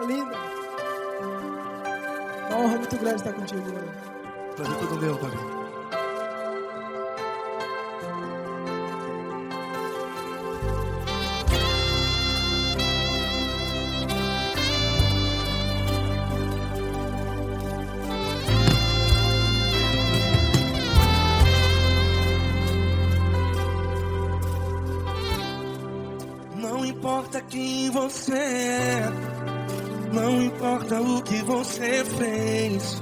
linda. Uma honra muito grande estar contigo hoje. Prazer todo meu, Pai. Não importa quem você é, não importa o que você fez,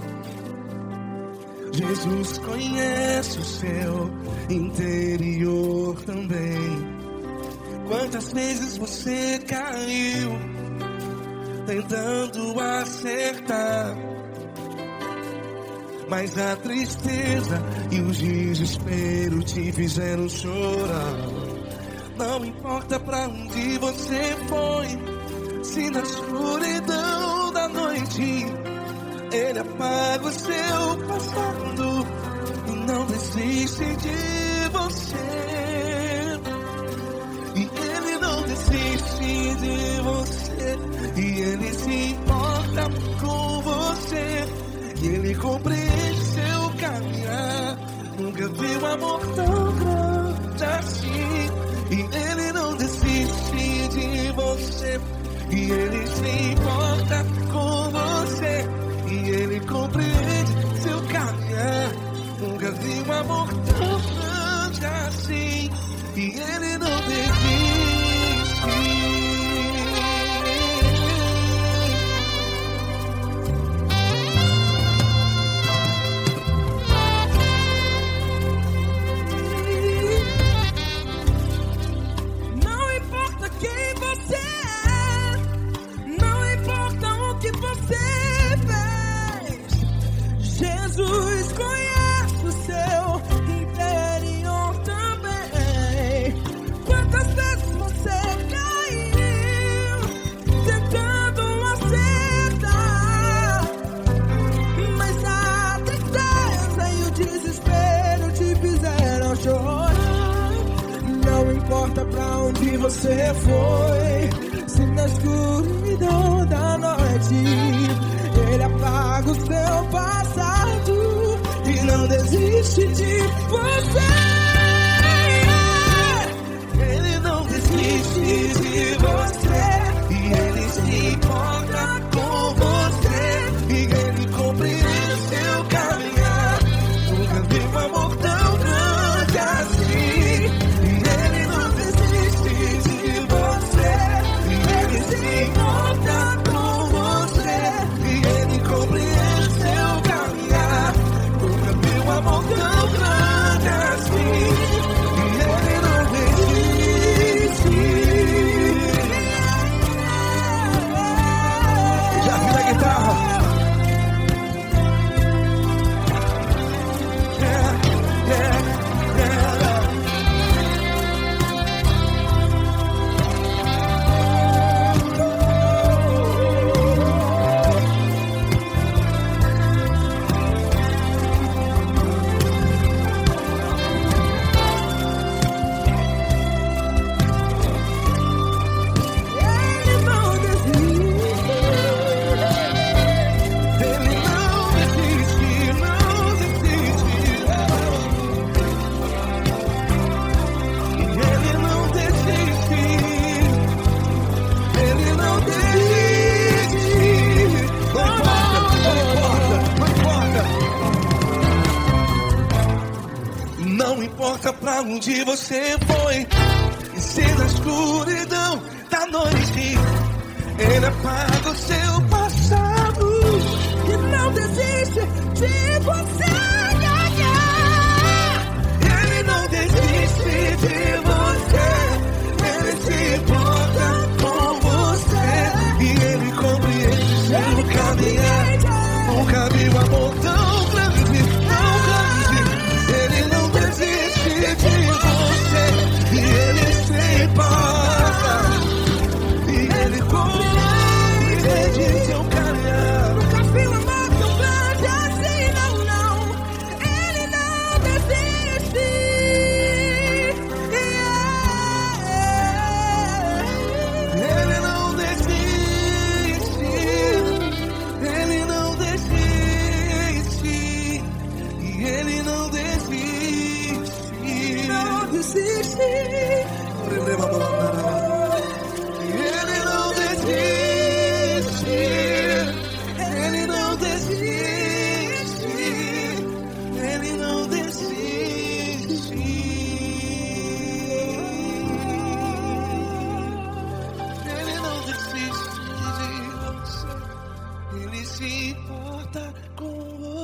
Jesus conhece o seu interior também. Quantas vezes você caiu tentando acertar, mas a tristeza e o desespero te fizeram chorar. Não importa pra onde você foi, se na escuridão da noite Ele apaga o seu passado e não desiste de você. E Ele não desiste de você, e Ele se importa com você, e Ele compreende seu caminhar. Nunca vi um amor tão grande assim. E Ele não desiste de você, e Ele se importa com você, e Ele compreende seu caminhar. Nunca vi um amor tão grande assim, e Ele não desiste. Jesus conhece o seu interior também. Quantas vezes você caiu tentando acertar, mas a tristeza e o desespero te fizeram chorar. Não importa pra onde você foi, se na escuridão da noite Ele apaga o seu passado e não desiste de você. Ele não desiste de você, e Ele se importa com você, e Ele compreende seu caminhar. Nunca vi um amor tão grande assim. E Ele não desiste de você, e Ele se importa com você, e Ele compreende seu caminhar. Nunca vi um amor tão grande assim. E Ele não desiste. Já vi a guitarra. Não importa pra onde você foi, e se na escuridão da noite Ele apaga o seu passado E não desiste de você. Ele não desiste de você, Ele se importa com você, e Ele compreende seu caminhar. Nunca vi um amor tão grande, tão grande. Ele não desiste de você, e Ele se importa, e Ele compreende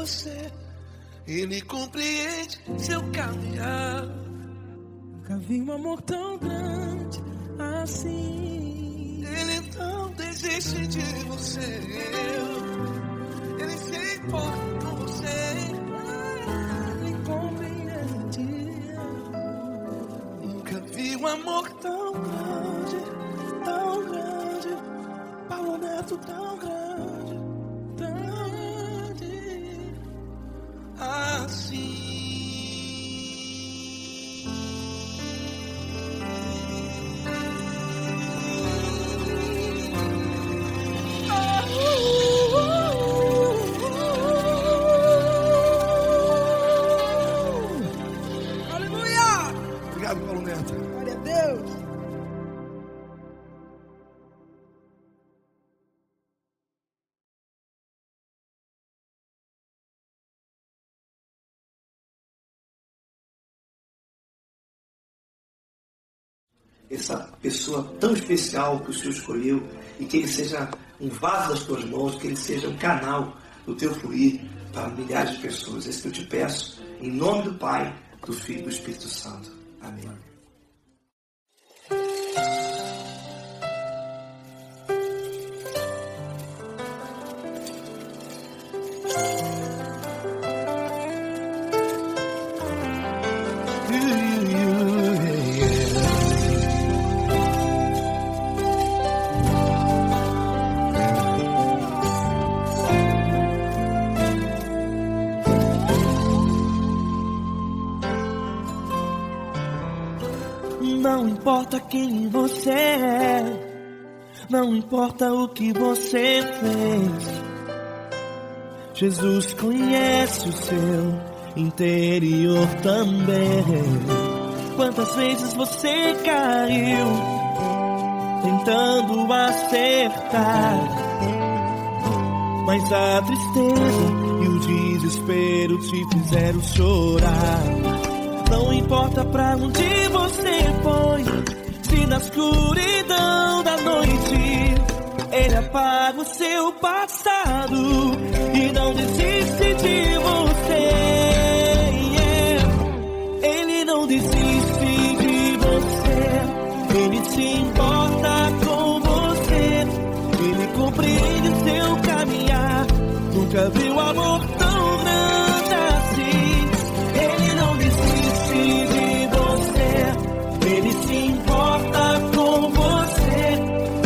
você. Ele compreende seu caminhar. Nunca vi um amor tão grande assim. Ele não desiste de você. Ele se importa com você. Ele compreende. Nunca vi um amor tão grande, tão grande. Paulo Neto tão grande, tão grande assim. Aleluia! Obrigado, Paulo Neto. Glória a Deus! Essa pessoa tão especial que o Senhor escolheu, e que ele seja um vaso das tuas mãos, que ele seja um canal do teu fluir para milhares de pessoas. É isso que eu te peço, em nome do Pai, do Filho e do Espírito Santo. Amém. Não importa quem você é, não importa o que você fez, Jesus conhece o seu interior também. Quantas vezes você caiu tentando acertar, mas a tristeza e o desespero te fizeram chorar. Não importa pra onde você foi, se na escuridão da noite Ele apaga o seu passado e não desiste de você. Ele não desiste de você, Ele se importa com você, Ele compreende o seu caminhar. Nunca viu amor tão grande assim. Ele não desiste de você, Ele se importa com você,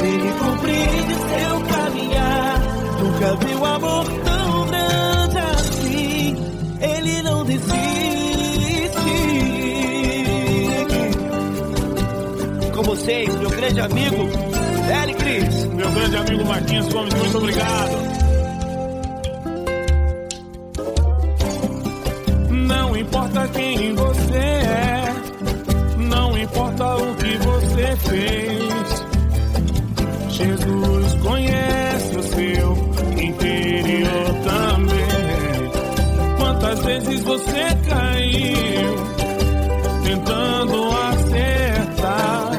Ele compreende seu caminhar. Nunca viu amor tão grande assim. Ele não desiste. Com vocês, meu grande amigo Eli Cris. Meu grande amigo Marquinhos Gomes, muito obrigado. Não importa quem você é, não importa o que você fez, Jesus conhece o seu interior também. Quantas vezes você caiu tentando acertar,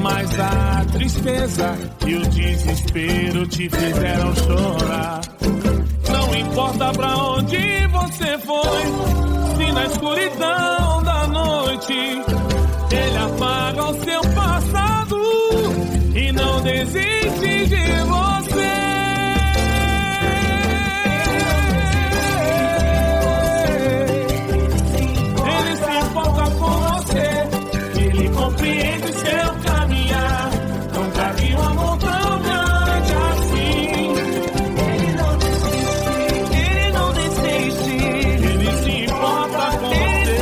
mas a tristeza e o desespero te fizeram chorar. Não importa pra onde você foi, se na escuridão da noite Ele apaga o seu passado e não desiste de você. Ele se importa com você, Ele compreende seu caminhar. Nunca vi um amor tão grande assim. Ele não desiste, Ele se importa com você,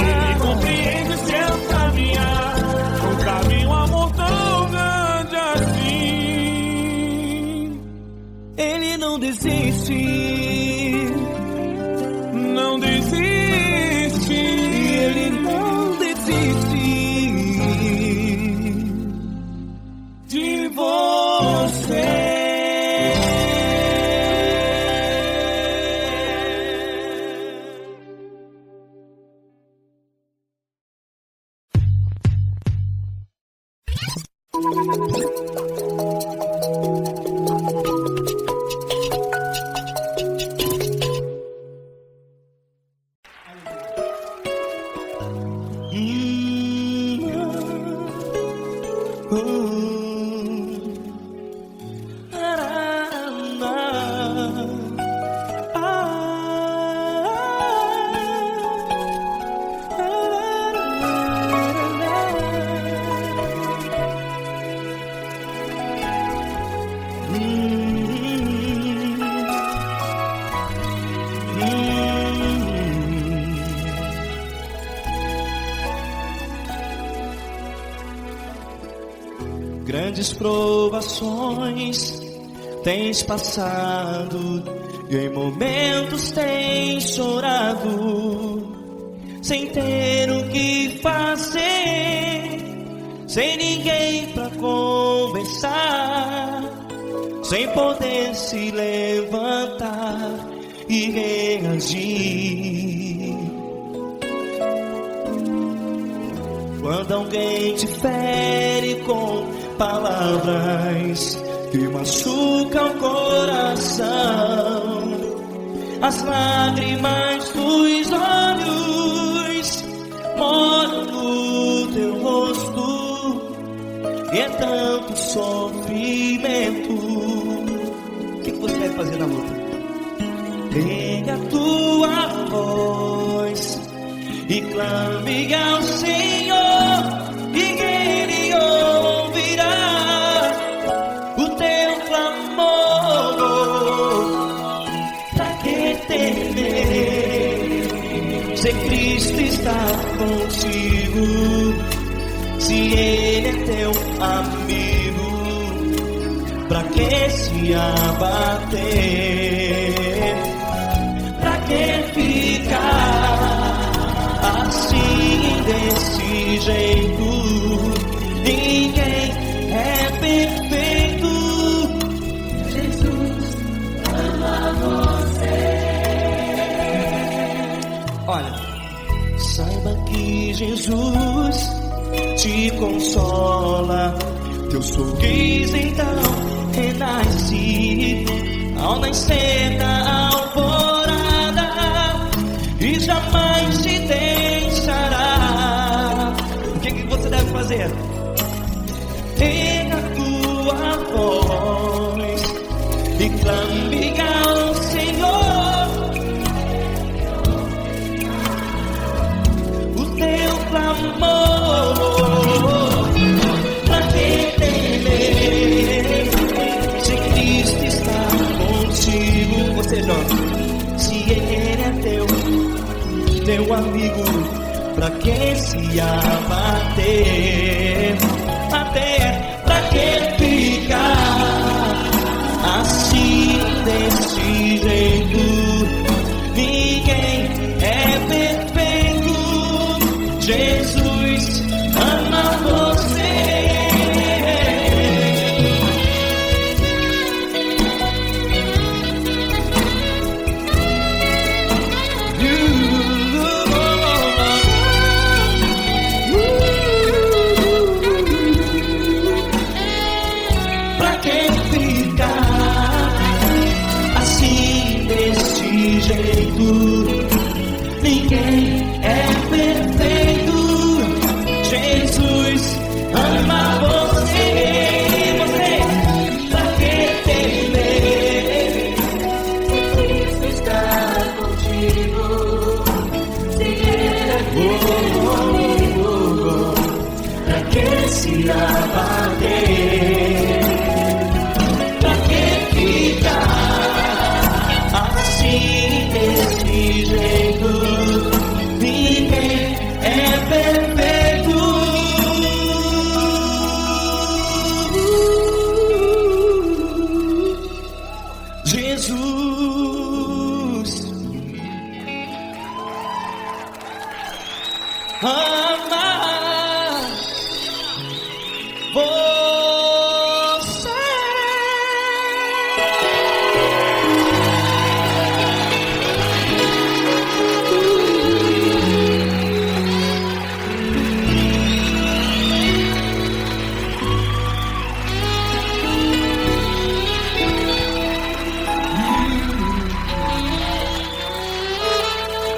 Ele compreende seu caminhar. Nunca vi um amor tão grande assim. Ele não desiste, não desiste, Ele não desiste de você. Grandes provações tens passado e em momentos tens chorado, sem ter o que fazer, sem ninguém pra conversar, sem poder se levantar e reagir. Quando alguém te fere com palavras que machucam o coração, as lágrimas dos olhos molham no teu rosto, e é tanto sofrimento. O que você vai fazer na luta? Pega a tua voz e clame ao Senhor, e Ele ouvirá o teu clamor. Pra que temer, se Cristo está contigo, se Ele é teu amigo? Pra que se abater? Pra que ficar assim, desse jeito? Ninguém é perfeito. Jesus ama você. Olha, saiba que Jesus te consola, teu sorriso então renasce ao nascer da alvorada, e jamais te deixará. O que você deve fazer? Pega a tua voz e clame ao Senhor, o teu clamor. Pra que temer, se Cristo está contigo? Você joga. Se Ele é teu amigo, pra que se abater? Até pra que ficar assim, desse jeito? Ninguém é perfeito. Jesus ama você. Ninguém é perfeito. Jesus ama você. Você, pra que temer? Cristo está contigo. Se Ele é teu amigo, pra que se abater? Pra que ficar assim, desse jeito? Ninguém é perfeito. Jesus ama você.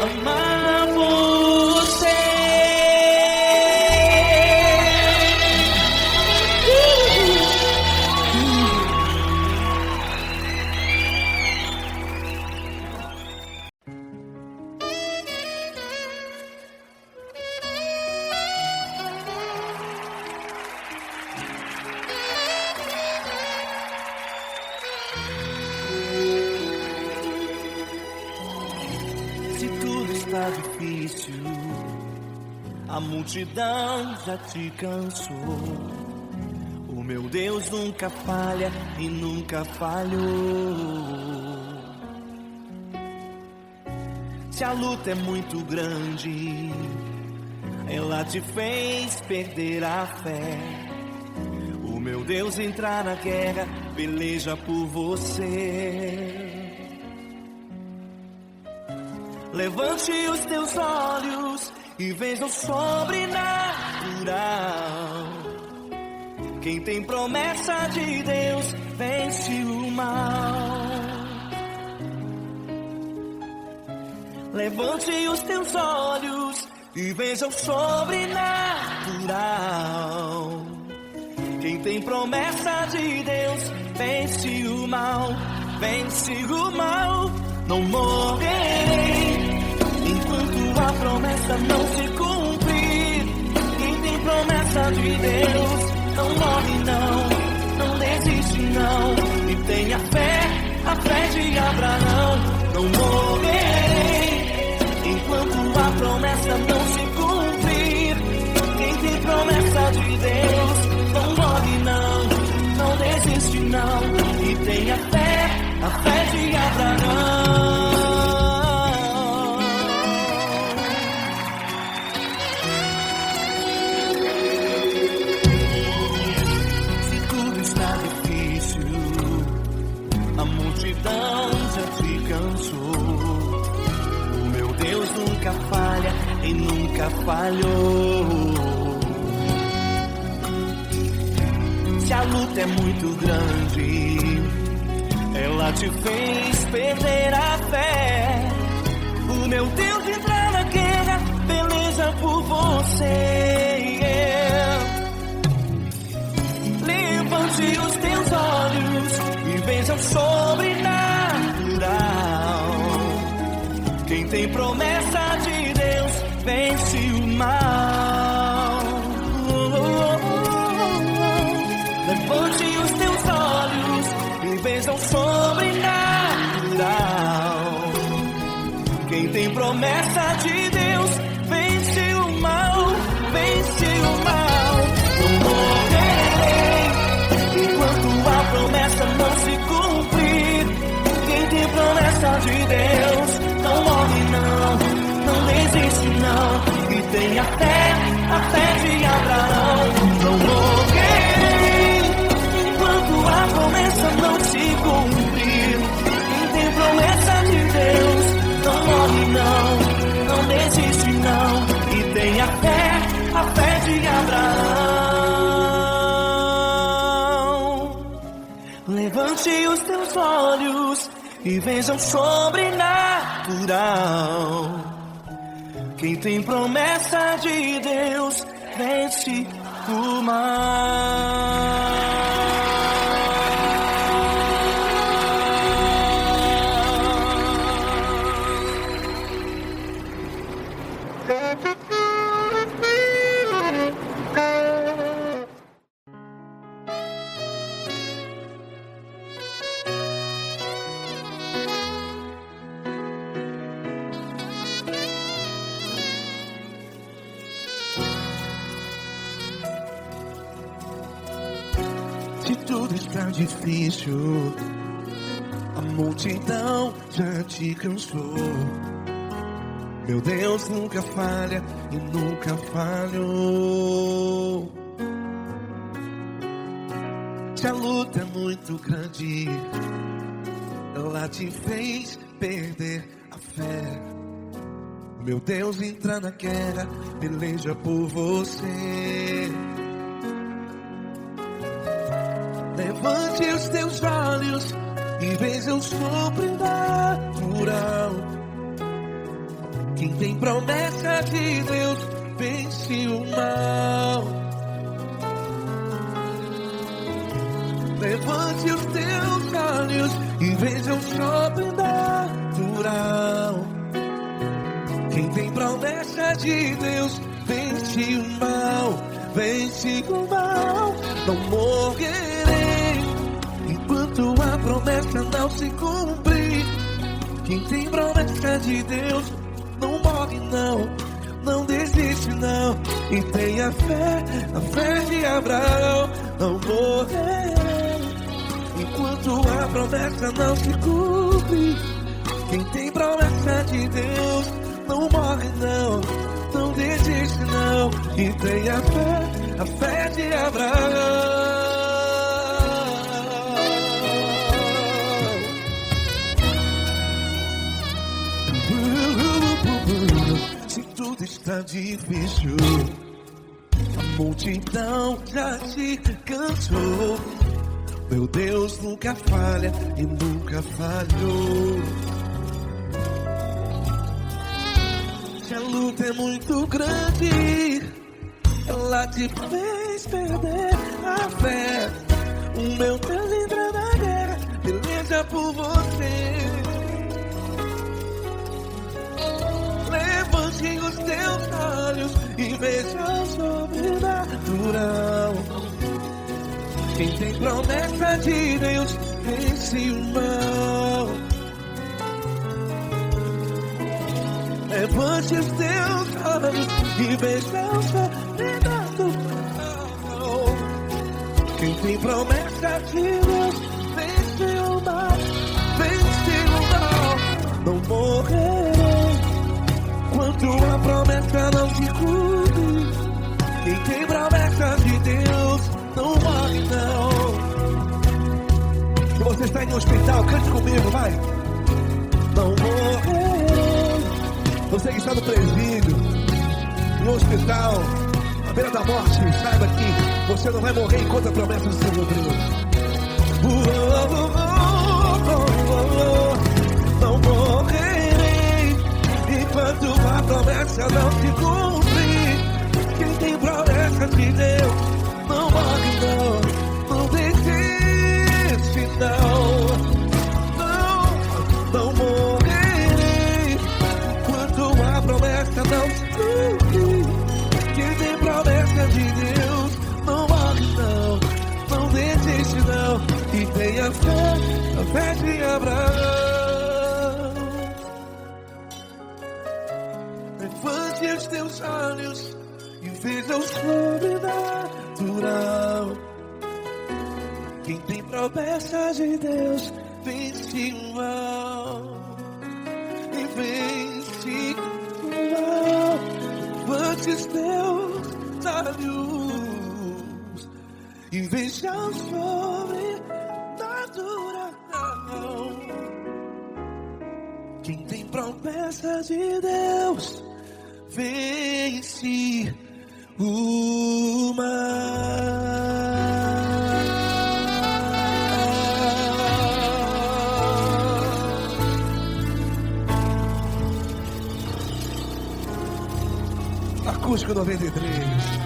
Amar você. está difícil, a multidão já te cansou. O meu Deus nunca falha e nunca falhou. Se a luta é muito grande, ela te fez perder a fé. O meu Deus entrar na guerra, peleja por você. Levante os teus olhos e veja o sobrenatural. Quem tem promessa de Deus vence o mal. Levante os teus olhos e veja o sobrenatural. Quem tem promessa de Deus vence o mal, vence o mal. Não morrerei enquanto a promessa não se cumprir. Quem tem promessa de Deus não morre não, não desiste não. E tenha fé, a fé de Abraão. Não morrerei enquanto a promessa não se cumprir. Quem tem promessa de Deus não morre não, não desiste não. E tenha fé, a fé de Abraão. Se tudo está difícil, a multidão já te cansou. O meu Deus nunca falha e nunca falhou. Se a luta é muito grande, ela te fez perder a fé. O meu Deus entrar na guerra, peleja por você. Levante os teus olhos e veja o sobrenatural. Quem tem promessa de Deus vence o mal. Levante os teus olhos e veja o sobrenatural. Quem tem promessa de Deus vence o mal, vence o mal. Não morrerei enquanto a promessa não se cumprir. Quem tem promessa de Deus não morre não, não desiste não. E tenha fé, a fé de Abraão. Não morrerei enquanto a promessa não se cumprir. Quem tem promessa de Deus não morre não, não desiste não. E tenha fé, a fé de Abraão. Levante os teus olhos e veja o sobrenatural. Quem tem promessa de Deus vence o mal. Se tudo está difícil, a multidão já te cansou. Meu Deus nunca falha e nunca falhou. Se a luta é muito grande, ela te fez perder a fé. Meu Deus entra na guerra, peleja por você. Levante os teus olhos e veja o sobrenatural. Quem tem promessa de Deus vence o mal. Levante os teus olhos e veja o sobrenatural. Quem tem promessa de Deus vence o mal, vence o mal. Não morrerei enquanto a promessa não se cumprir. Quem tem promessa de Deus não morre morre não, não desiste não. E tenha fé, a fé de Abraão. Não morrerei enquanto a promessa não se cumpre. Quem tem promessa de Deus não morre não, não desiste não. E tenha fé, a fé de Abraão. Se tudo está difícil, a multidão já te cansou. Meu Deus nunca falha e nunca falhou. Se a luta é muito grande, ela te fez perder a fé. O meu Deus entra na guerra, peleja por você. Levante os teus olhos e veja o sobrenatural. Quem tem promessa de Deus vence o mal. Levante os teus olhos e veja o sobrenatural. Quem tem promessa de Deus vence o mal, vence o mal. Não morrerei enquanto a promessa não se cumpre. Quem tem promessa de Deus não morre não. Se você está em um hospital, cante comigo, vai. Não morrerei. Você que está no presídio, em um hospital, à beira da morte, saiba que você não vai morrer enquanto a promessa não se cumprir. Não morrerei enquanto a promessa não se cumprir. Quem tem promessa de Deus não morre não, não desiste não. Não morrerei enquanto a promessa não se cumprir. Quem tem promessa de Deus não morre não, não desiste não. E tenha fé, a fé de Abraão. Levante os teus olhos e veja o sobrenatural. Quem tem promessa de Deus vence o mal, e vence o mal. Levante os teus olhos e veja o sobrenatural. Quem tem promessa de Deus vence o mal. Acústico 93.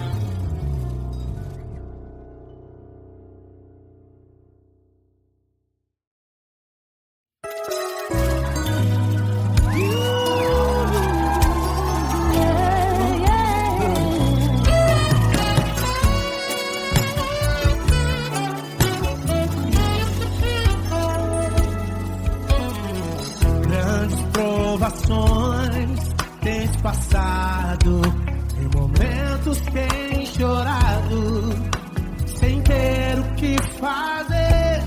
Tens passado, em momentos tens chorado, sem ter o que fazer,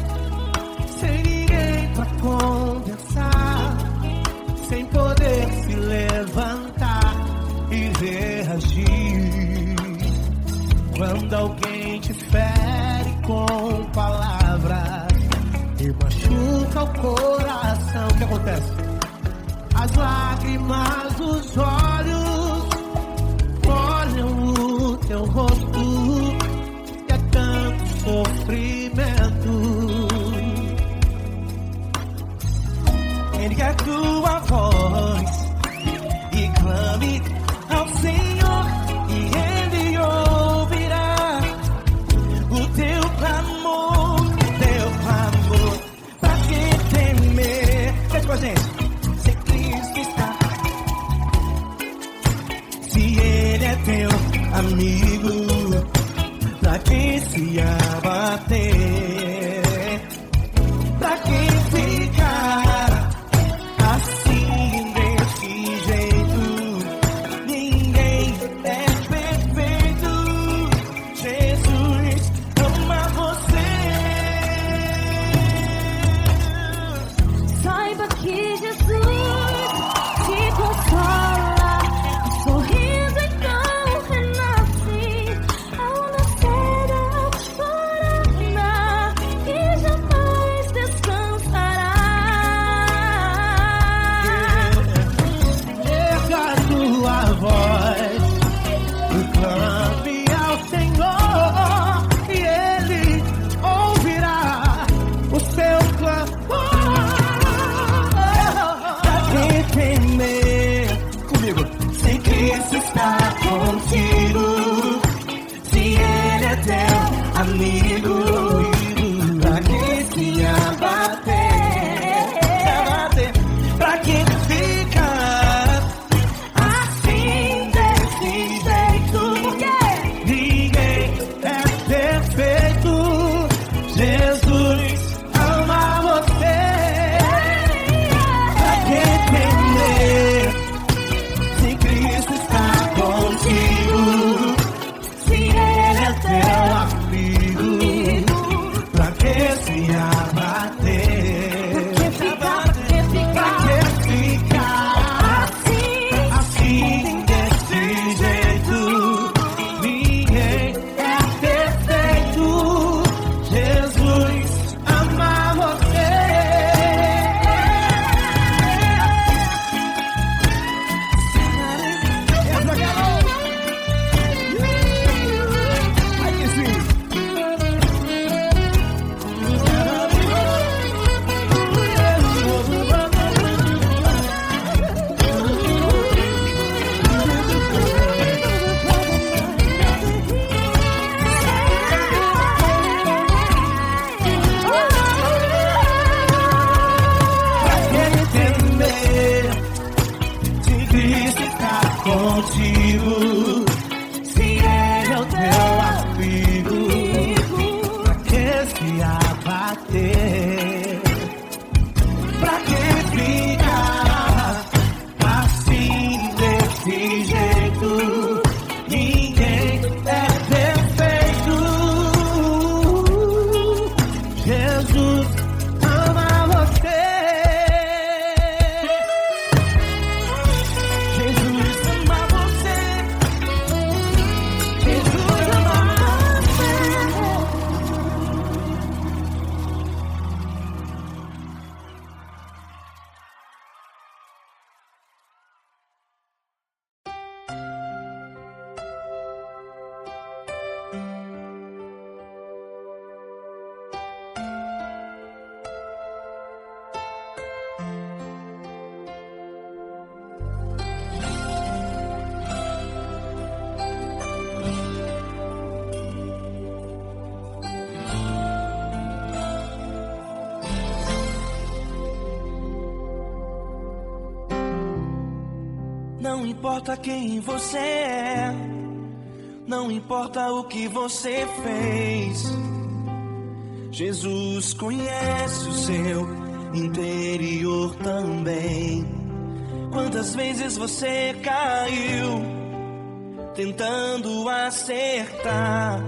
sem ninguém pra conversar, sem poder se levantar e reagir. Quando alguém te fere com palavras e machuca o coração, o que acontece? As lágrimas dos olhos molham o teu rosto, e é tanto sofrimento. Ergue a tua voz e clame ao Senhor, e Ele ouvirá o teu clamor, pra que temer? Cante com a gente. Não importa quem você é, não importa o que você fez, Jesus conhece o seu interior também. Quantas vezes você caiu tentando acertar,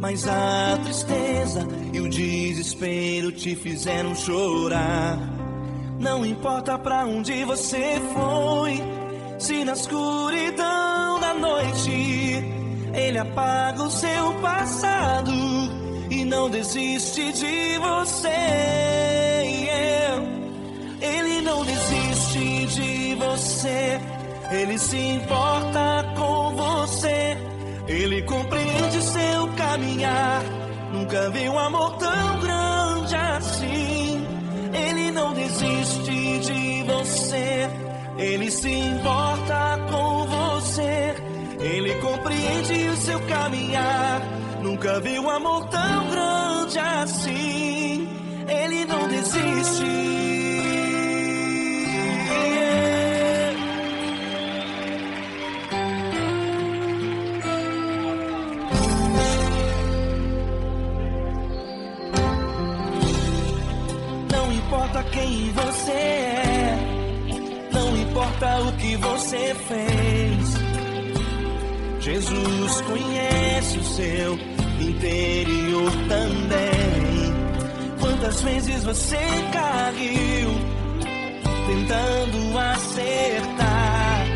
mas a tristeza e o desespero te fizeram chorar. Não importa pra onde você foi, se na escuridão da noite Ele apaga o seu passado e não desiste de você. Ele não desiste de você, Ele se importa com você, Ele compreende seu caminhar. Nunca vi um amor tão grande assim. Ele não desiste de você, Ele se importa com você, Ele compreende o seu caminhar. Nunca vi um amor tão grande assim. Ele não desiste. Não importa quem você é, não importa o que você fez, Jesus conhece o seu interior também. Quantas vezes você caiu tentando acertar,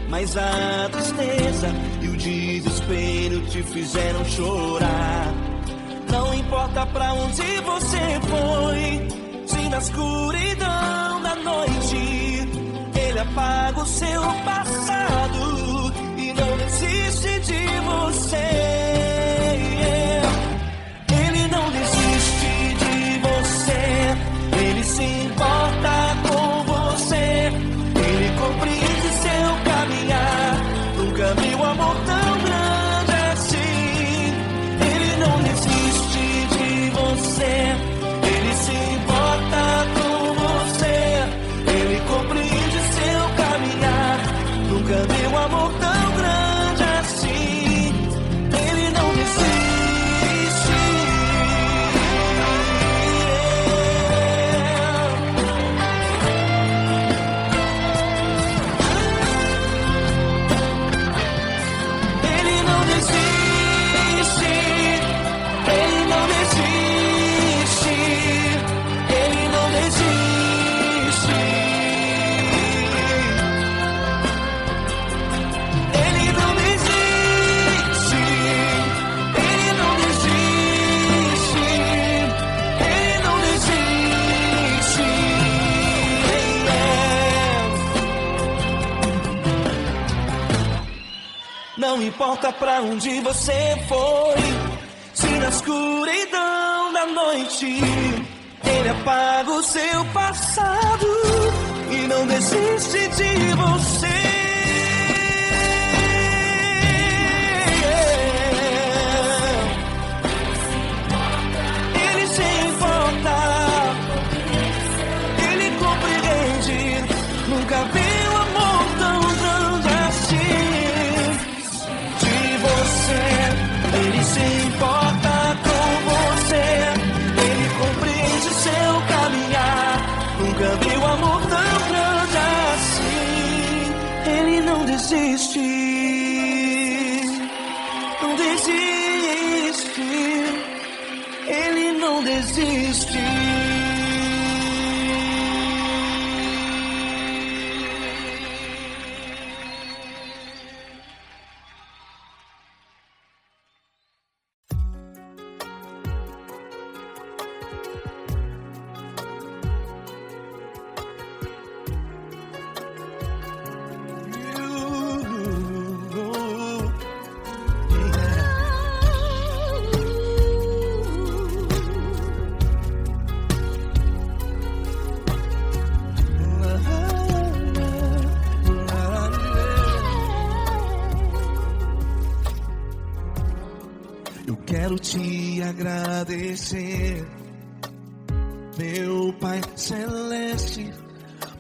mas a tristeza e o desespero te fizeram chorar. Não importa pra onde você foi, se na escuridão da noite Ele apaga o seu passado e não desiste de você. Ele não desiste de você, Ele se importa com você, Ele compreende seu caminhar. Nunca vi um amor tão grande assim. Ele não desiste de você, Ele se importa com você, Ele compreende seu caminhar. Nunca vi um amor tão grande assim. Ele não desiste. Ele não desiste. Ele não desiste. Ele não desiste. Ele não desiste. Ele não desiste. Ele não desiste. Não importa pra onde você foi, se na escuridão da noite Ele apaga o seu passado e não desiste de você. Ele se importa, Ele compreende. Nunca vi um amor tão grande assim. De você, Ele se importa com você, Ele compreende seu caminhar. Nunca vi um amor tão grande assim. Ele não desiste, não desiste, Ele não desiste. Eu quero te agradecer, meu Pai Celeste,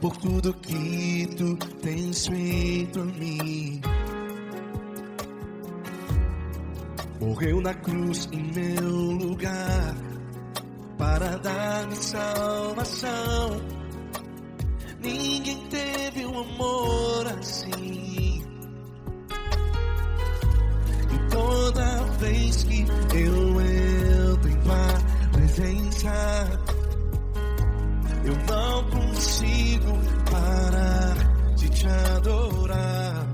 por tudo que tu tens feito a mim. Morreu na cruz em meu lugar para dar-me salvação. Ninguém teve um amor assim. E toda vez que eu entro em tua presença, eu não consigo parar de te adorar.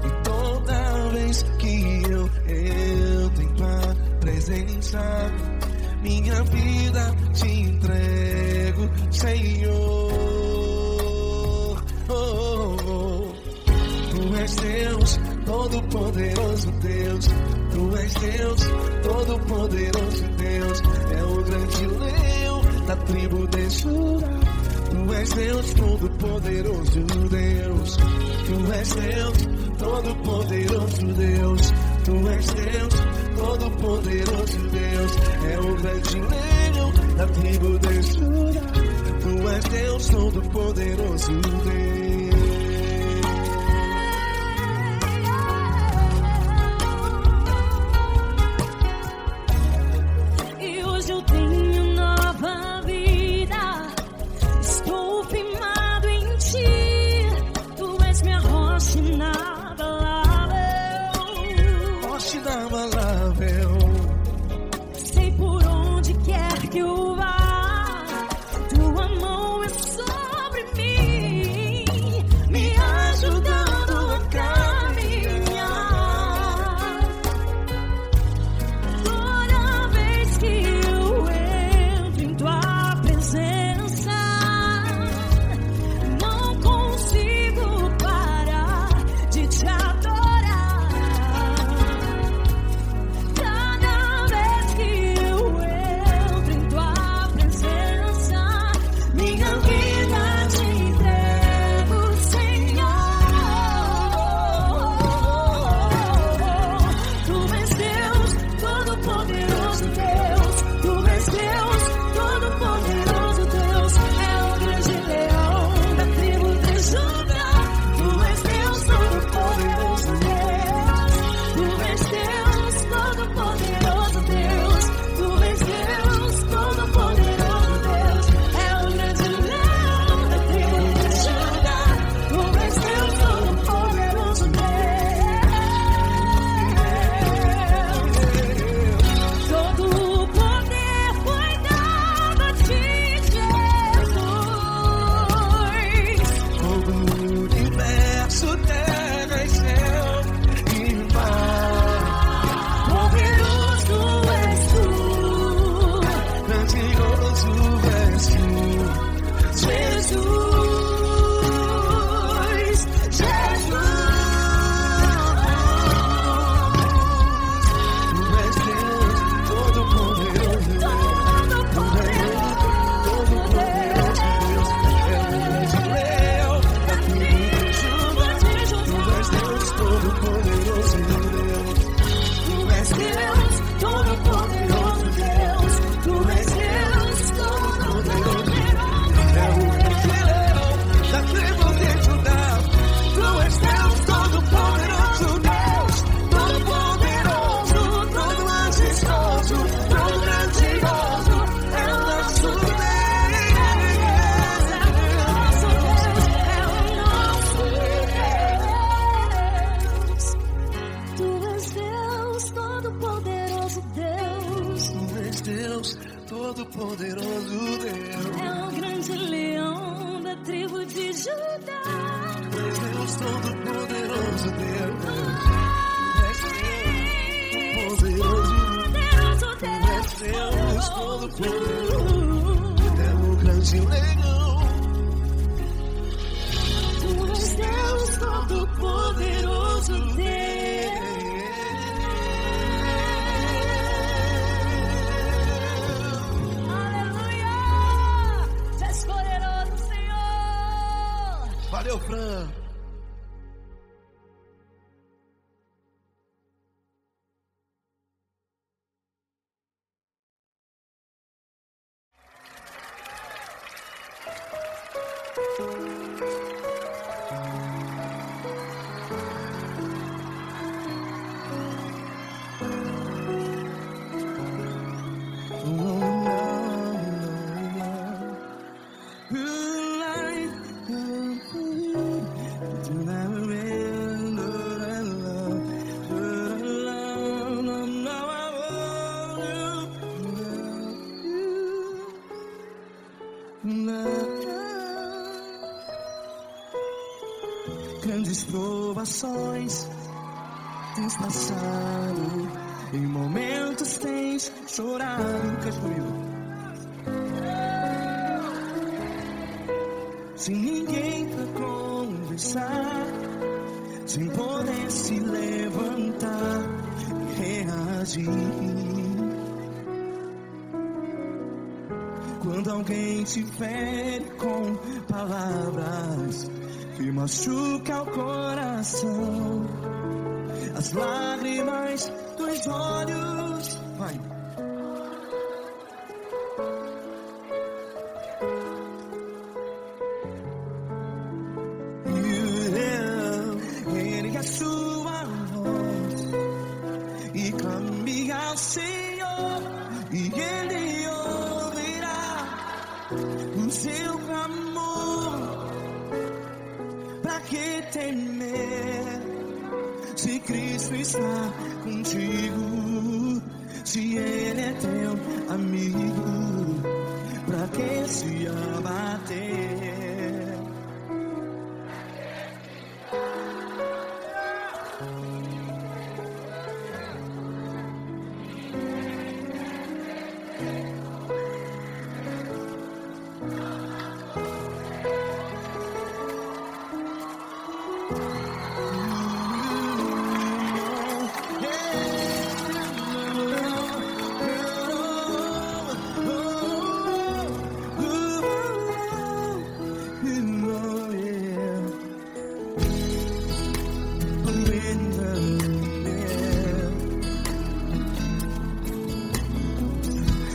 E toda vez que eu entro em tua presença, minha vida te entrego, Senhor. Tu és Deus, todo-poderoso Deus. Tu és Deus, todo-poderoso Deus. É o grande leão da tribo de Judá. Tu és Deus, todo-poderoso Deus. Tu és Deus, todo-poderoso Deus. Tu és Deus, todo-poderoso Deus. É o grande leão da tribo de Judá. Tu és Deus, todo-poderoso Deus. Sei por onde quer que eu vá, tua mão é sobre mim, me ajudando a caminhar. Toda vez que eu entro em tua presença, não consigo parar de te adorar. Todo-poderoso Deus. É o grande leão da tribo de Judá. Deus, todo-poderoso Deus. Deus, todo-poderoso. É o grande leão. Tu és Deus, todo-poderoso Deus. Valeu, Fran. Grandes provações tens passado, em momentos tens chorado. Cante comigo. Sem ninguém pra conversar, sem poder se levantar e reagir. Quando alguém te fere com palavras que machuca o coração, as lágrimas dos olhos, vai. Ergue a sua voz e clame ao Senhor, e Ele ouvirá o seu clamor. Pra que temer, se Cristo está contigo, se Ele é teu amigo? Pra que se abater?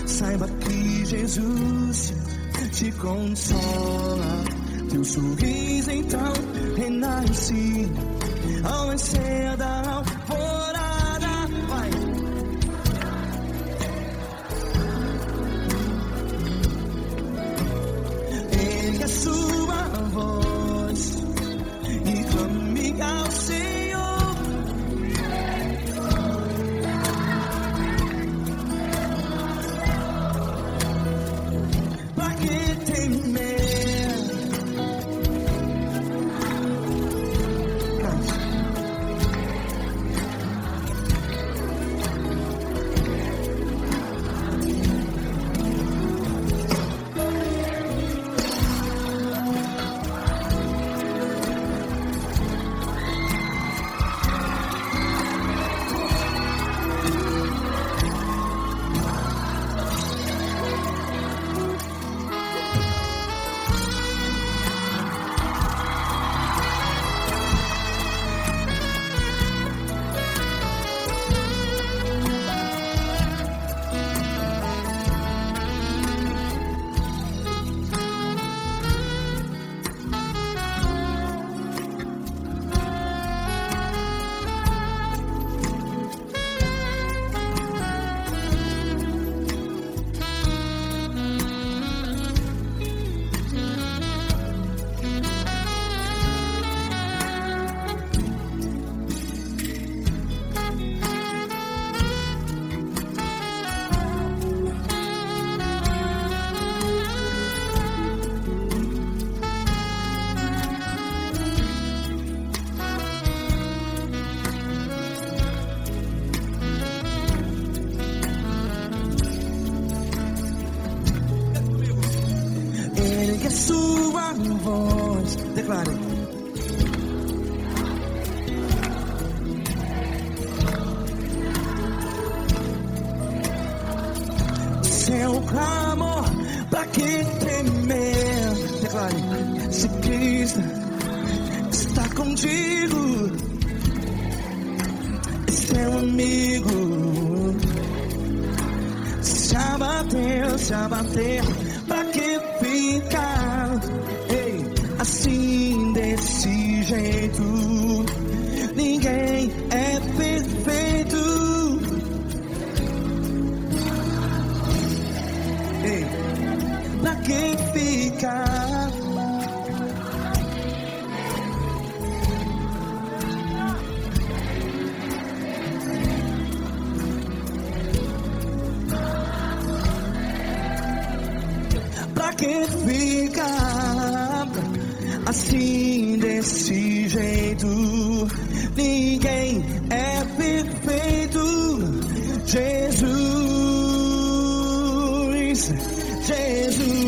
Saiba que Jesus te consola, teu sorriso então renasce ao nascer da alvorada. Vai. Ergue a sua voz e clame ao Senhor. Ergue a sua voz, declare. Seu clamor, pra que temer? Declare. Se Cristo está contigo, é seu amigo. Se abater, pra que ficar? Ei, que fica assim desse jeito. Ninguém é perfeito. Jesus, Jesus.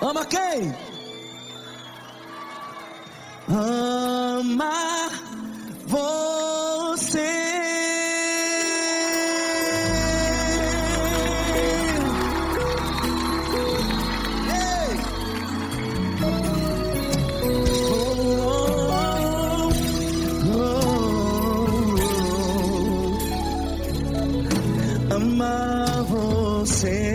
Ama quem? Ama você. Ei! Ama você.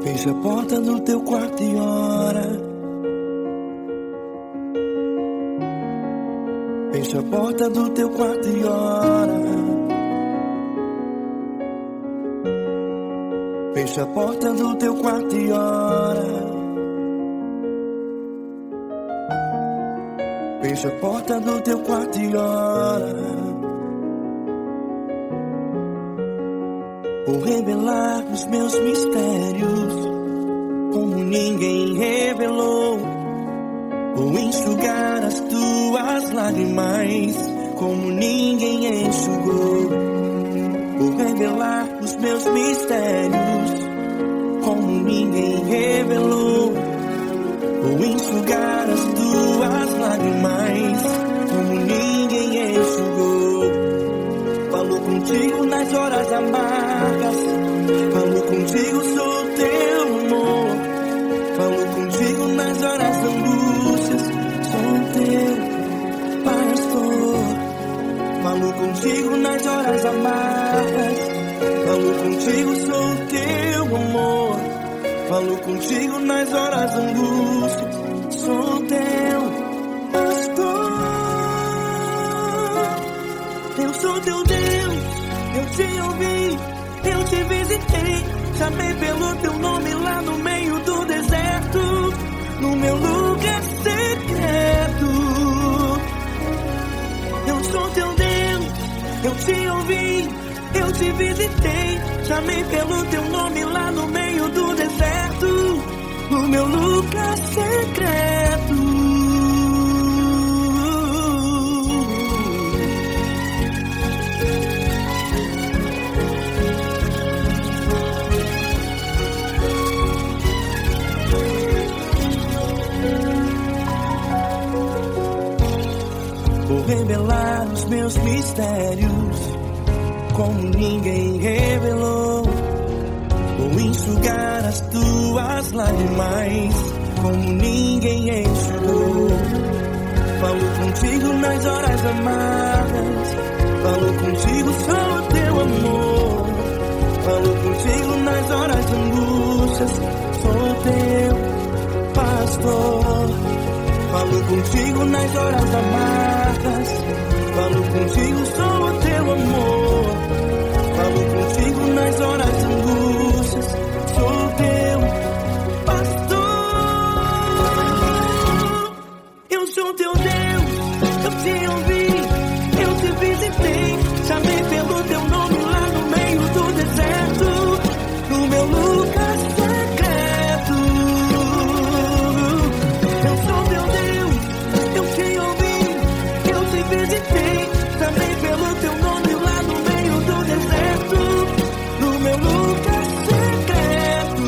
Fecha a porta do teu quarto e ora. Fecha a porta do teu quarto e ora. Fecha a porta do teu quarto e ora. Fecha a porta do teu quarto e ora. Vou revelar os meus mistérios como ninguém revelou. Vou enxugar as tuas lágrimas como ninguém enxugou. Vou revelar os meus mistérios como ninguém revelou. Vou enxugar as tuas lágrimas como ninguém enxugou. Falo contigo nas horas amargas. Falo contigo, sou teu amor. Falo contigo nas horas da angústias. Sou teu pastor. Falo contigo nas horas amargas. Falo contigo, sou teu amor. Falo contigo nas horas da angústias. Sou teu pastor. Eu sou teu Deus, eu te ouvi, eu te visitei, chamei pelo teu nome lá no meio do deserto, no meu lugar secreto. Eu sou teu Deus, eu te ouvi, eu te visitei, chamei pelo teu nome lá no meio do deserto, no meu lugar secreto. Vou revelar os meus mistérios como ninguém revelou. Vou enxugar as tuas lágrimas como ninguém enxugou. Falo contigo nas horas amargas. Falo contigo, sou teu amor. Falo contigo nas horas de angústias. Sou teu pastor. Falo contigo nas horas amargas. Falo contigo, sou teu amor. Falo contigo nas horas de angústias. Sou teu pastor. Eu sou teu Deus, eu te ouvi, eu te visitei, chamei pelo teu nome lá no meio do deserto, no meu lugar secreto. Eu sou teu Deus, eu te ouvi, eu te visitei, chamei pelo teu nome lá no meio do deserto, no meu lugar secreto.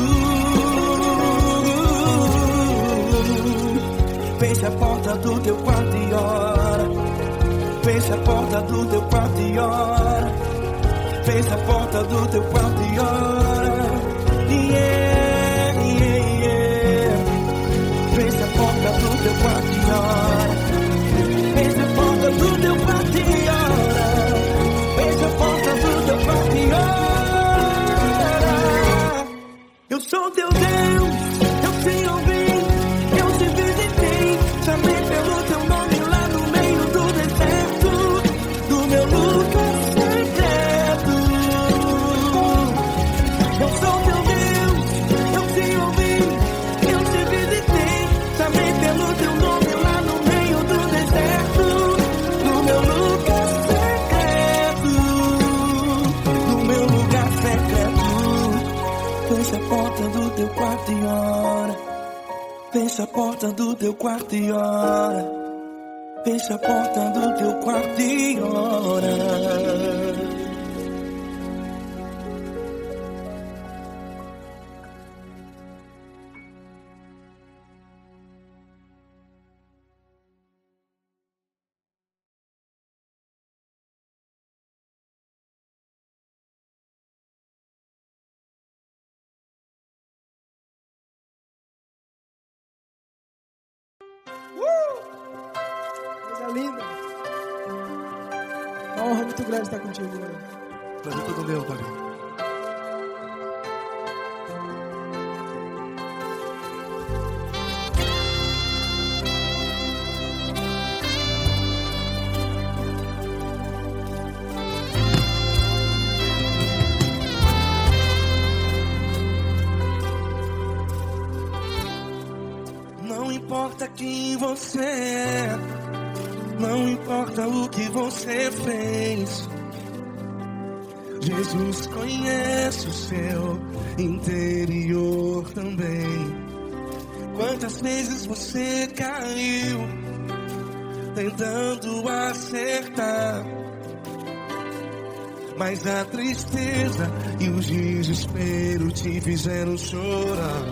Fecha a porta do teu quarto e ora. Fecha a porta do teu quarto e ora. Fecha a porta do teu quarto e ora. Yeah, yeah, yeah. Fecha a porta do teu quarto e ora. Fecha a Fecha a porta do teu quarto e ora. Fecha a porta do teu quarto e ora. Coisa linda. Uma honra muito grande estar contigo, mano. Prazer todo meu, Pai. Não importa quem você é, não importa o que você fez, Jesus conhece o seu interior também. Quantas vezes você caiu tentando acertar, mas a tristeza e o desespero te fizeram chorar.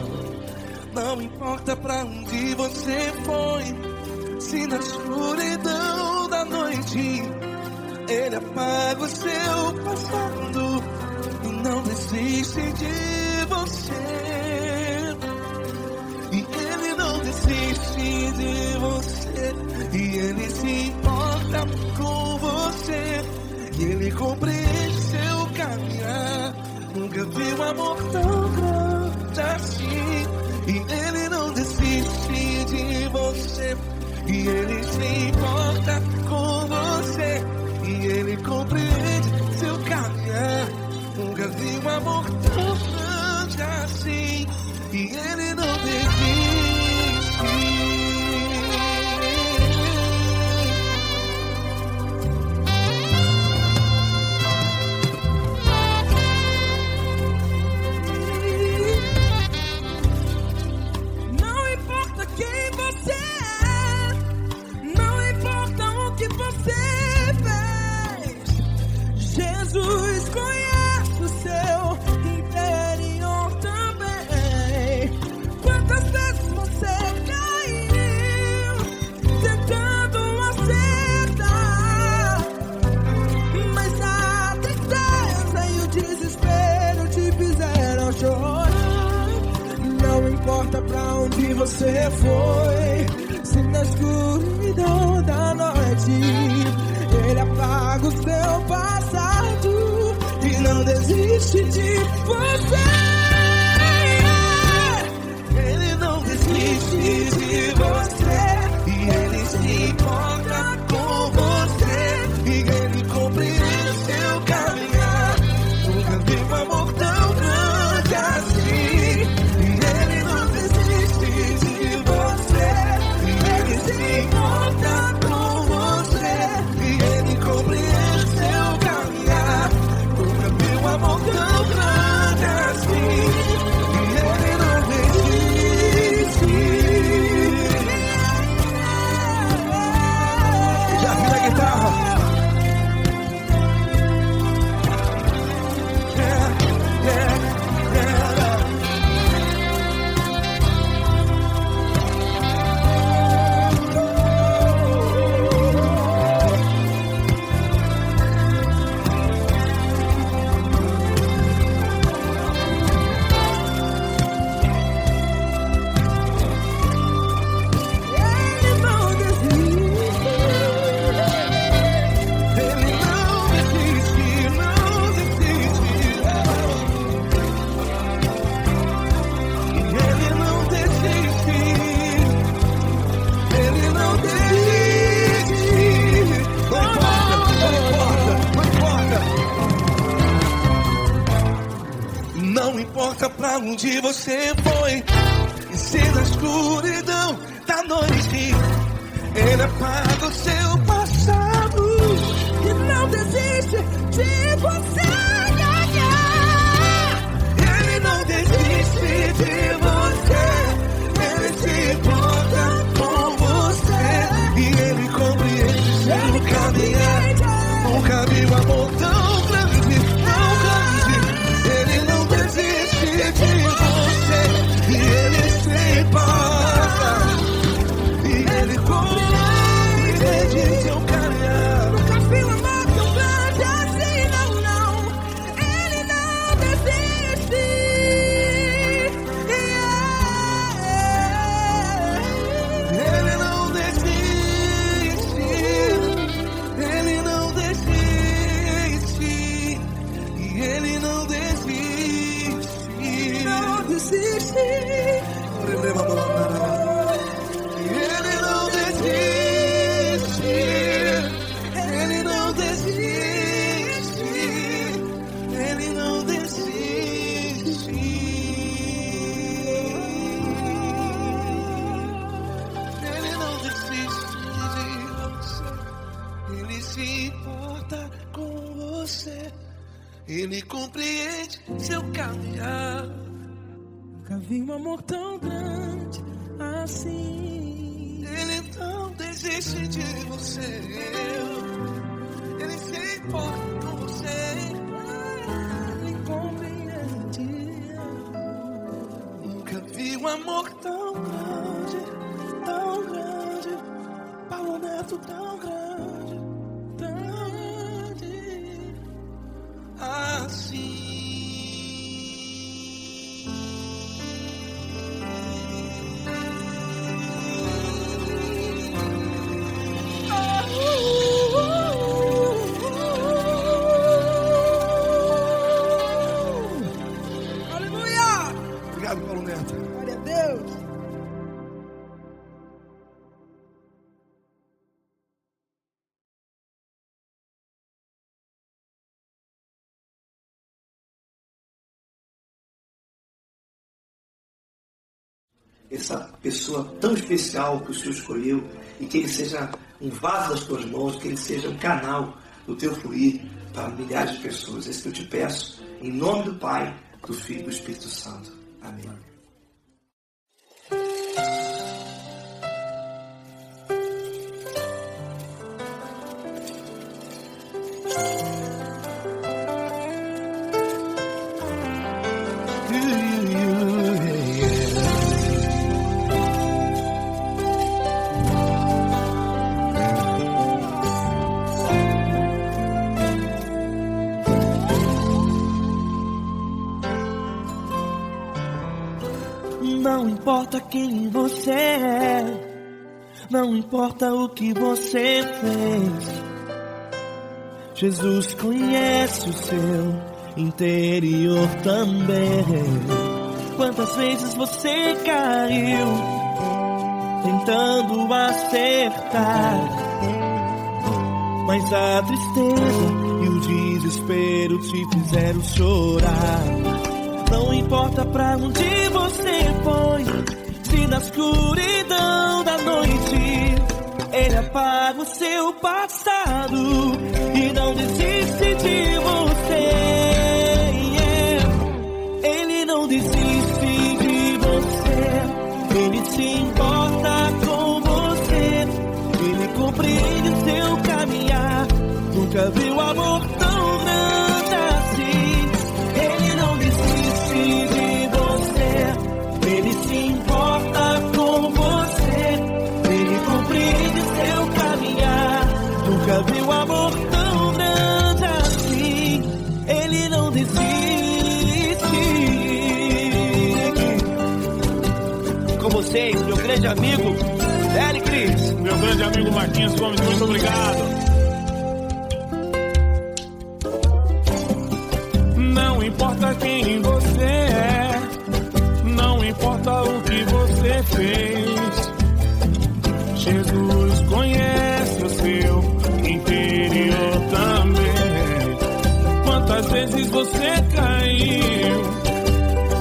Não importa pra onde você foi, se na escuridão da noite Ele apaga o seu passado e não desiste de você. E Ele não desiste de você, e Ele se importa com você, e Ele compreende seu caminhar. Nunca vi um amor tão grande assim. E Ele não desiste de você, e Ele se importa com você, e Ele compreende seu caminhar. Nunca vi um amor tão grande assim, e Ele não desiste. Jesus conhece o seu interior também. Quantas vezes você caiu tentando acertar, mas a tristeza e o desespero te fizeram chorar. Não importa pra onde você foi, se na escuridão da noite Ele apaga o seu passado e não desiste de você. Ele não desiste de você, e Ele se importa com você, e Ele compreende seu caminhar. Nunca vi um amor tão grande assim. E Ele não desiste de você, e Ele se importa com você, e Ele compreende seu caminhar. Nunca vi um amor tão grande assim. E Ele não desiste. Já vi a guitarra. Não importa pra onde você foi, e se na escuridão da noite Ele apaga o seu passado E não desiste de você. Ele não desiste de você, Ele se você. Ele compreende seu caminhar. Nunca vi um amor tão grande assim. Ele não desiste de você. Ele se importa com você. Ele compreende. Nunca vi um amor tão grande, Tão grande, Paulo Neto tão grande, assim. Aleluia! Obrigado, Paulo Neto. Glória a Deus! Essa pessoa tão especial que o Senhor escolheu e que ele seja um vaso das tuas mãos, que ele seja um canal do teu fluir para milhares de pessoas. É isso que eu te peço, em nome do Pai, do Filho e do Espírito Santo. Amém. Não importa quem você é, não importa o que você fez, Jesus conhece o seu interior também. Quantas vezes você caiu tentando acertar, mas a tristeza e o desespero te fizeram chorar. Não importa pra onde você foi, se na escuridão da noite Ele apaga o seu passado e não desiste de você. Ele não desiste de você, Ele se importa com você, Ele compreende o seu caminhar. Nunca viu amor tão grande assim. Ele não desiste de você, Ele se importa com você, Ele compreende seu caminhar. Nunca viu amor tão grande assim. Ele não desiste. Com vocês, meu grande amigo L. Cris. Meu grande amigo Marquinhos Gomes, muito obrigado. Não importa quem você é, não importa o que você fez, Jesus conhece o seu interior também. Quantas vezes você caiu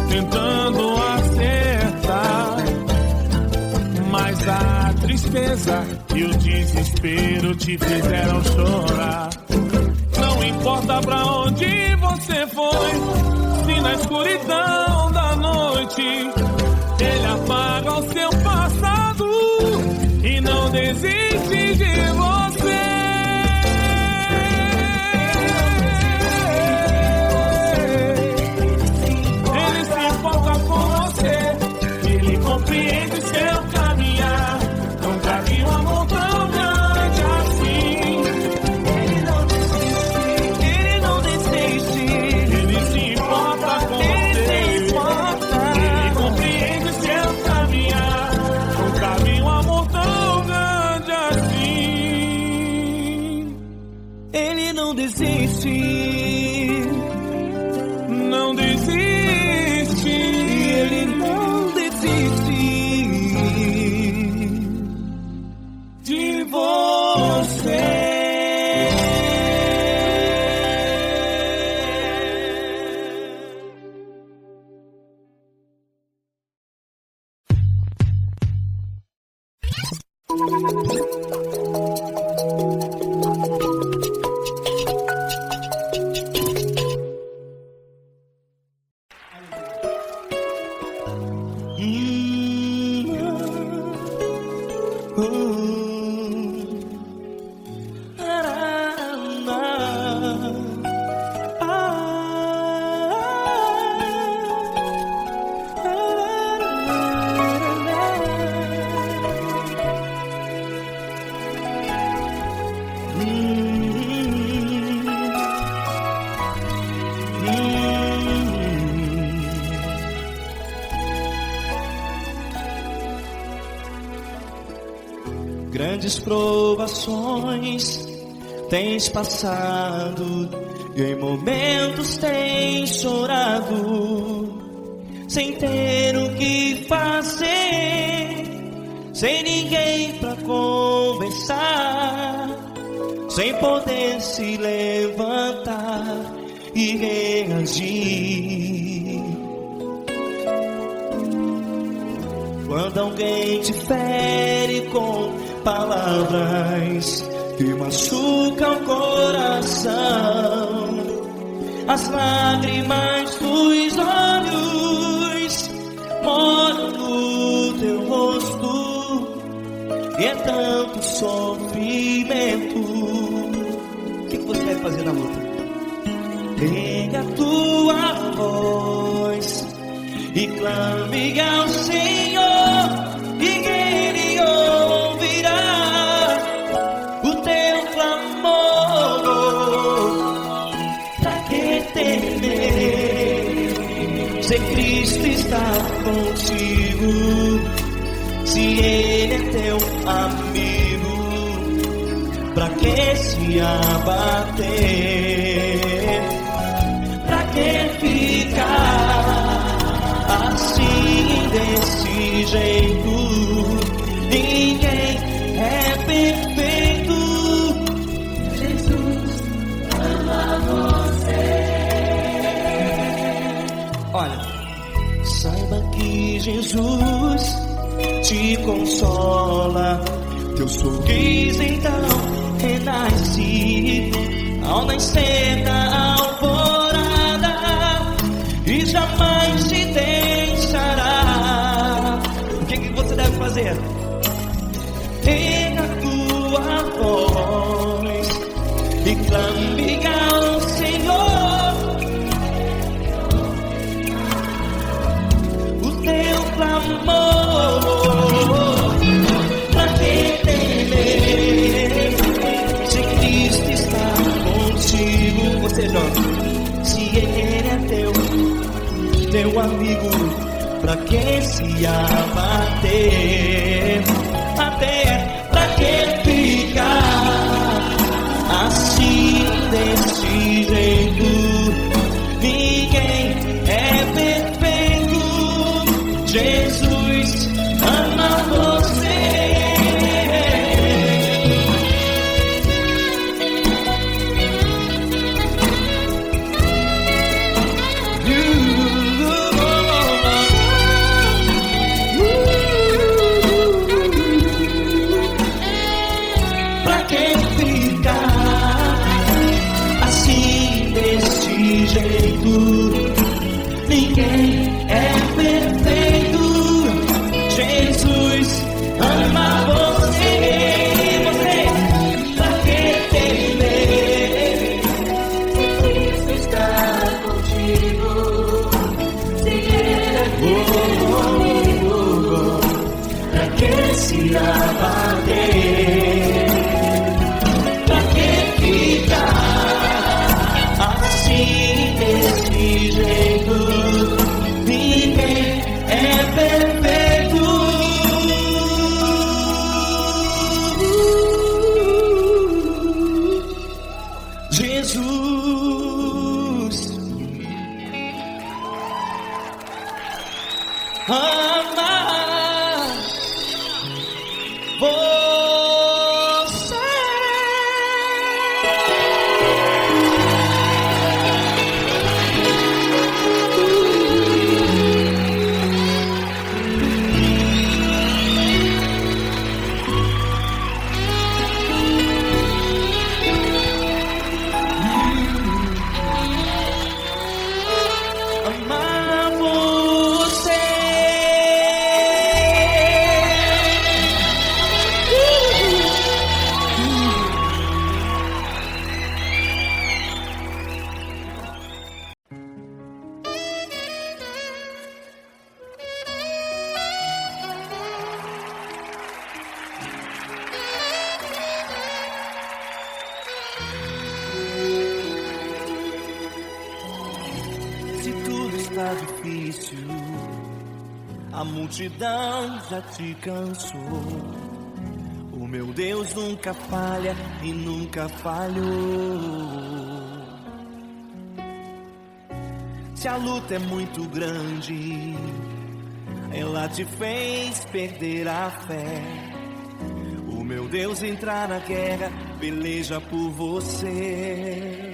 tentando acertar, mas a tristeza e o desespero te fizeram chorar. Não importa pra onde você foi, se na escuridão da noite Ele apaga o seu passado e não desiste de você. Ele se importa com você, Ele compreende seu caminhar. Nunca vi um amor tão grande assim. Ele não desiste, Ele se importa com você, Ele compreende seu caminhar. Nunca vi um amor tão grande assim. Ele não desiste, não desiste, Ele não desiste de você. Grandes provações tens passado e em momentos tens chorado, sem ter o que fazer, sem ninguém pra conversar, sem poder se levantar e reagir. Quando alguém te fere com palavras que machucam o coração, as lágrimas dos olhos molham no teu rosto, e é tanto sofrimento. O que você vai fazer na luta? Pega a tua voz e clame ao Senhor, e Ele ouvirá o teu clamor. Pra que temer, se Cristo está contigo, se Ele é teu amigo? Pra que se abater? Pra que ficar assim, desse jeito? Ninguém é perfeito. Jesus ama você. Olha, saiba que Jesus te consola. Teu sorriso então renasce ao nascer da alvorada, e jamais te deixará. O que você deve fazer? Pega a tua voz e clame ao Senhor, o teu clamor. Pra que temer, se Cristo está contigo? Você joga. Se Ele é teu amigo, pra que se abater? Pra que ficar assim, desse jeito? Ninguém é perfeito. Jesus ama você. Pra que ficar assim, desse jeito? Ninguém é perfeito. Jesus ama você. Pra que temer? Cristo está contigo. Se Ele é teu amigo, pra que se abater? Pra que ficar assim, desse jeito? Ninguém é perfeito. Jesus ama você. Amar você. Se tudo está difícil, a multidão já te cansou. O meu Deus nunca falha e nunca falhou. Se a luta é muito grande, ela te fez perder a fé. O meu Deus entrar na guerra, peleja por você.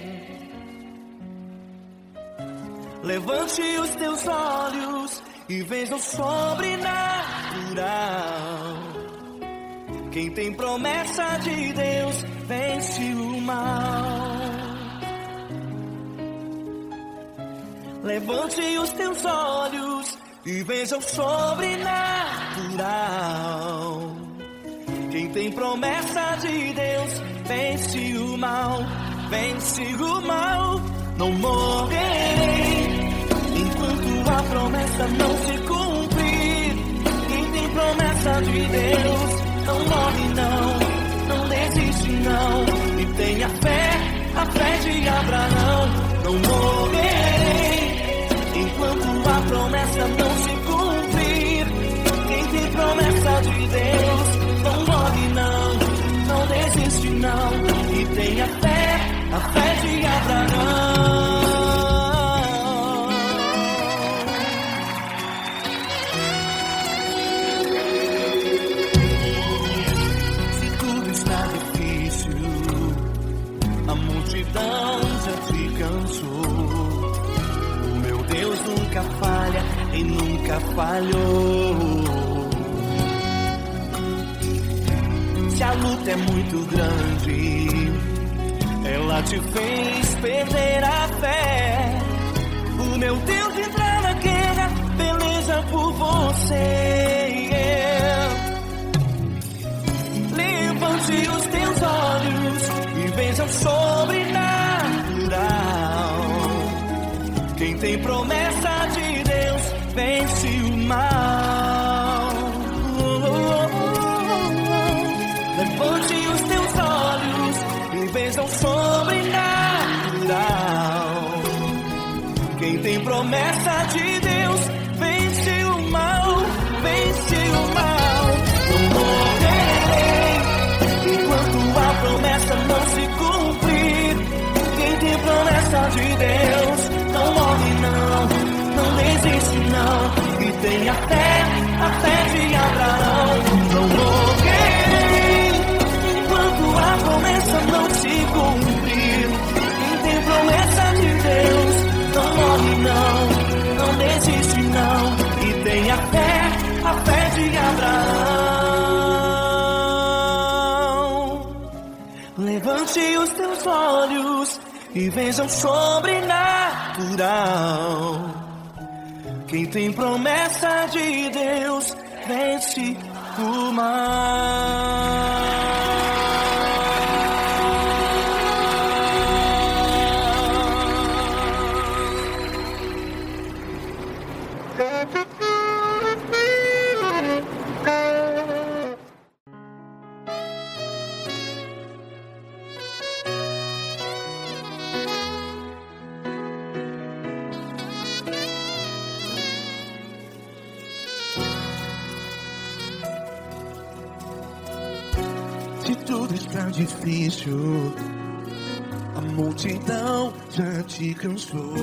Levante os teus olhos e veja o sobrenatural. Quem tem promessa de Deus vence o mal. Levante os teus olhos e veja o sobrenatural. Quem tem promessa de Deus vence o mal, vence o mal. Não morrerei enquanto a promessa não se cumprir. Quem tem promessa de Deus não morre não desiste não. E tenha fé, a fé de Abraão. Não morrerei enquanto a promessa não se cumprir. Quem tem promessa de Deus não morre não desiste não. E tenha fé, a fé de Abraão. Se tudo está difícil, a multidão já te cansou. O meu Deus nunca falha e nunca falhou. Se a luta é muito grande, ela te fez perder a fé. O meu Deus entrar na guerra, peleja por você. Levante os teus olhos e veja o sobrenatural. Quem tem promessa de Deus vence o mal. Levante os teus olhos e veja o sobrenatural. Quem tem promessa de Deus vence o mal, vence o mal. Não morrerei enquanto a promessa não se cumprir. Quem tem promessa de Deus não morre não desiste não. E tenha fé, a fé de Abraão. Não morrerei enquanto a promessa não se cumprir. Quem tem promessa de Deus não morre não desiste não. E tenha fé, a fé de Abraão. Levante os teus olhos e veja o sobrenatural. Quem tem promessa de Deus vence o mal. Se tudo está difícil, a multidão já te cansou.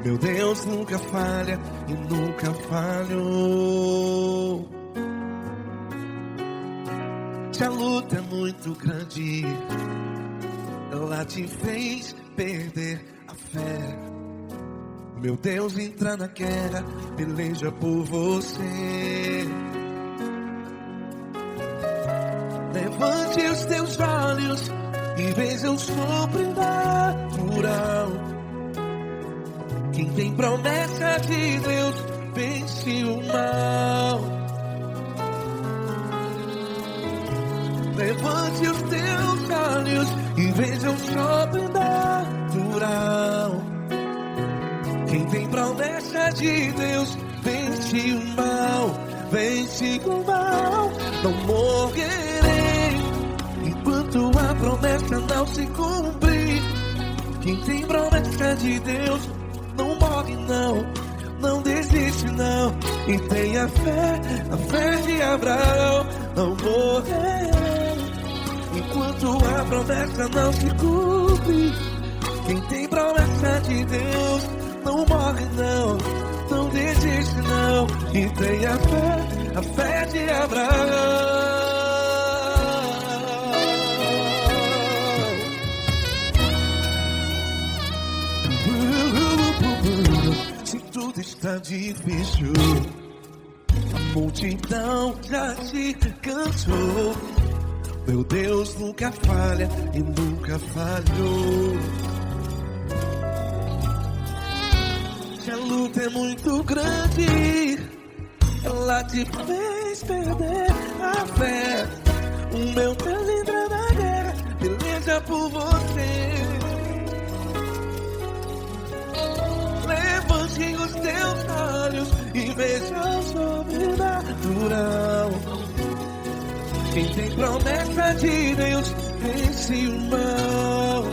Meu Deus nunca falha e nunca falhou. Se a luta é muito grande, ela te fez perder a fé. Meu Deus entra na guerra, peleja por você. Levante os teus olhos e veja o sobrenatural. Quem tem promessa de Deus vence o mal. Levante os teus olhos e veja o sobrenatural. Quem tem promessa de Deus vence o mal, vence o mal. Não morrerei enquanto a promessa não se cumprir. Quem tem promessa de Deus não morre não desiste não. E tenha fé, a fé de Abraão. não morrerei enquanto a promessa não se cumpre. Quem tem promessa de Deus não morre não, não desiste não, e tem a fé de Abraão. Se tudo está difícil, a multidão já te cansou, meu Deus nunca falha e nunca falhou. Se a luta é muito grande, ela te fez perder a fé. O meu Deus entra na guerra, peleja por você. Levante os teus olhos e veja o sobrenatural. Quem tem promessa de Deus vence o mal.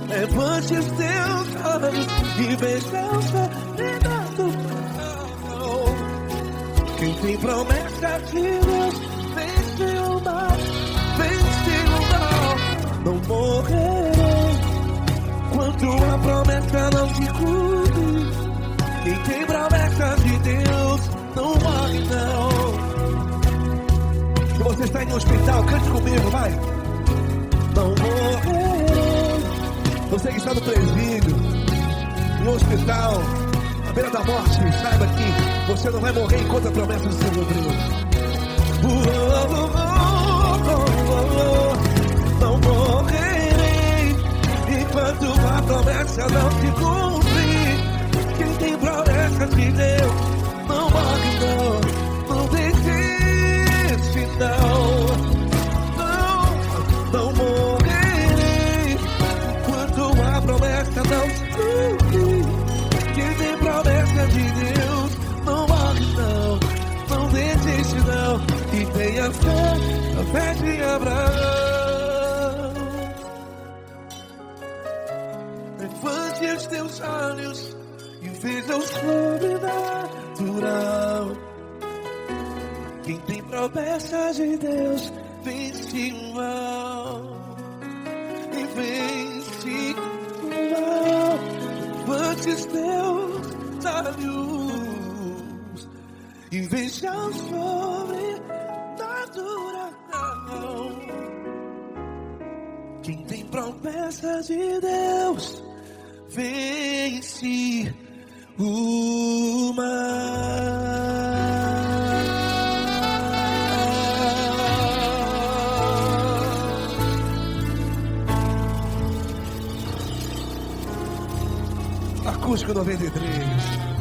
Levante os teus olhos e veja o sobrenatural. Quem tem promessa de Deus vence o mal, vence o mal. Não morrerei enquanto a promessa não se cumpre. Quem tem promessa de Deus não morre não. Se você está em um hospital, cante comigo, vai. Não morrerei. Você que está no presídio, no hospital, à beira da morte, saiba que você não vai morrer enquanto a promessa se cumpriu. Não morrerei enquanto a promessa não se cumprir. Quem tem promessa de Deus não morre não, não desiste não. Não morrerei enquanto a promessa não se cumprir. Quem tem promessa de Deus não morre não, não desiste não, e tem a fé de Abraão. Levante os teus olhos e veja o sobrenatural. Quem tem promessa de Deus vence o mal, e vence o mal. Levante os teus olhos e veja o sobrenatural. Quem tem promessa de Deus vence o mal. Acústico 93.